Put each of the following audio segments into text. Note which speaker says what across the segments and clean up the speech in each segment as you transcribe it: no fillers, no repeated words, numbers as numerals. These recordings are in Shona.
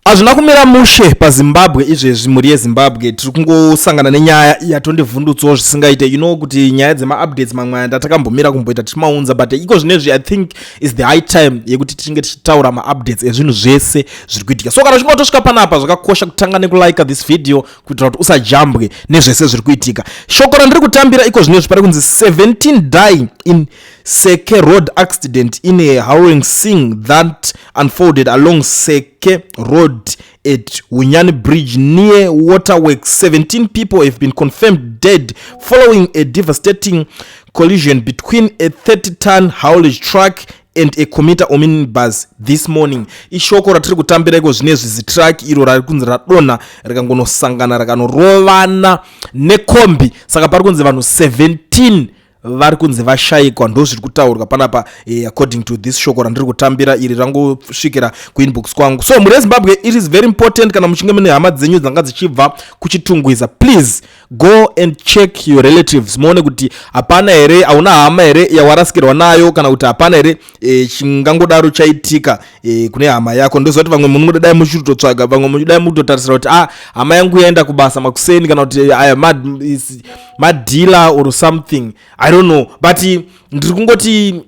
Speaker 1: Azvina kumira mushe paZimbabwe izvezvi muri yeZimbabwe tiri kungosangana nenyaya yatondivhundutsawo zvisingaite kuti nyaya dzema-updates mamwe ndatakambomira kumboita tichimaunza but iko zvinezvi I think is the high time yekuti tinge tichitaura ma-updates ezvinhu zvese zviri kuitika. So kana uchinge watosvika panapa zvakakosha kutanga nekulike this video kuitira kuti usajambwe nezvese zviri kuitika. Shoko randiri kutambira iko zvinezvi pari kunzi 17 die in Seke road accident in a howling scene that unfolded along Seke road at Unyani Bridge near Waterworks. 17 people have been confirmed dead following a devastating collision between a 30-ton haulage truck and a commuter omnibus this morning. Ishoko ratiri kutambira iko zvinezvi zitrack iro rari kunzi radonha rikangonosangana rikanorovana nekombi, saka pari kunzi vanhu 17 vari kunzi vashayikwa ndo zviri kutaurwa panapa according to this shoko randiri kutambira iri rangosvikira kuinbox kwangu. So muri yeZimbabwe it is very important kana muchinge mune hama dzenyu dzanga dzichibva kuchitungwiza, please go and check your relatives muone kuti hapana here, hauna hama here yawarasikirwa nayo kana kuti hapana here chingangodaro chaitika kune hama yako. Ndozoti vamwe munodai muchitotsvaga, vamwe munodai mutotarisira kuti hama yangu yaenda kubasa makuseni kana kuti madila or something, I don't know, but ndiri kungoti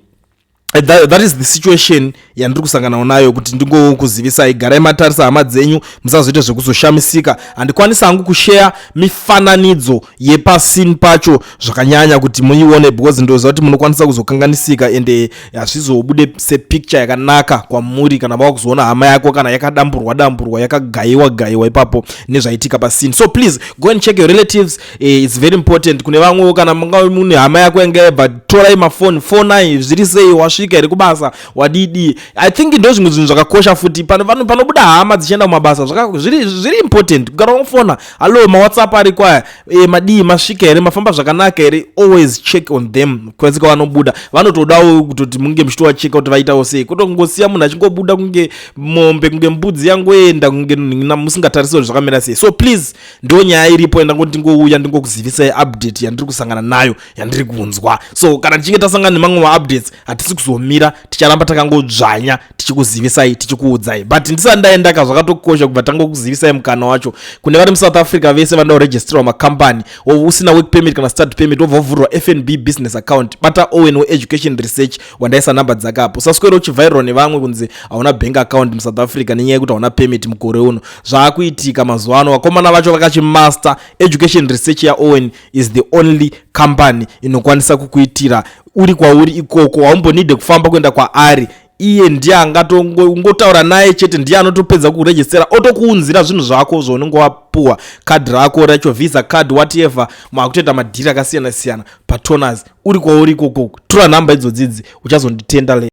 Speaker 1: that is the situation yandiri kusangana nayo kuti ndingokuzivisai. Garai matarisa hama dzenyu, musazoita zvekuzoshamisika. Handikwanisa hangu kushare mifananidzo yepasini pacho zvakanyanya kuti muione because ndoziva kuti munokwanisa kuzokanganisika ende hazvizobude sepicture yakanaka kwamuri kana vava kuzoona hama yako kana yakadamburwa yakagayiwa ipapo nezvaitika pasini. So please go and check your relatives. It's very important. Kune vamwe kana mune hama yako yanga yabva torai mafoni fonai zviri sei, wasvika here kubasa, wadidi. I think ndo zvimwe zvinhu zvakakosha futi panobuda hama dzichienda kumabasa zviri important kugara unofona allo mawhatsapp ari kwaya madii masvika here, mafamba zvakanaka here, always check on them kwenzika vanobuda vanotodawo kuti munge muchitowacheka kuti vaitawo sei, kutongosiya munhu achingobuda kunge mombe kunge mbudzi yangoenda kunge musingatarisiwo zvakamira sei. So please ndo nyaya iripo enda ngoti ngouya ndingokuzivisai update yandiri kusangana nayo yandiri kunzwa. So kana tichinge tasangana nemamwe ma-updates hatisi kuzomira, ticharamba takangodzvanya tichikuzivisai tichikuudzai, but ndisati ndaendaka zvakatokosha kubva tangokuzivisai mukana wacho. Kune vari muSouth Africa vese vanoda kuregisterwa makambani, usina work permit kana start permit wobva wavhurwa FNB business account, bata Owen we-education research wandaisa namba dzakapo. Usaswera uchivhairwa nevamwe kunzi hauna bank account muSouth Africa nenyaya yekuti hauna permit mukore uno. Zvaakuitika mazuva ano, vakomana vacho vakachimaster education research yaOwen is the only company inokwanisa kukuitira uri kwauri ikoko, haumbonide kufamba kuenda kwaari. Iye ndiye angatongotaura naye chete, ndiye anotopedza kuregistera otokuunzira zvinhu zvako zvaunenge wapuwa, kadhi rako racho, visa card, whatever, makutoita madhiri akasiyana siyana patoners uri kwauri ikoko. Tora nhamba idzodzidzi uchazonditenda.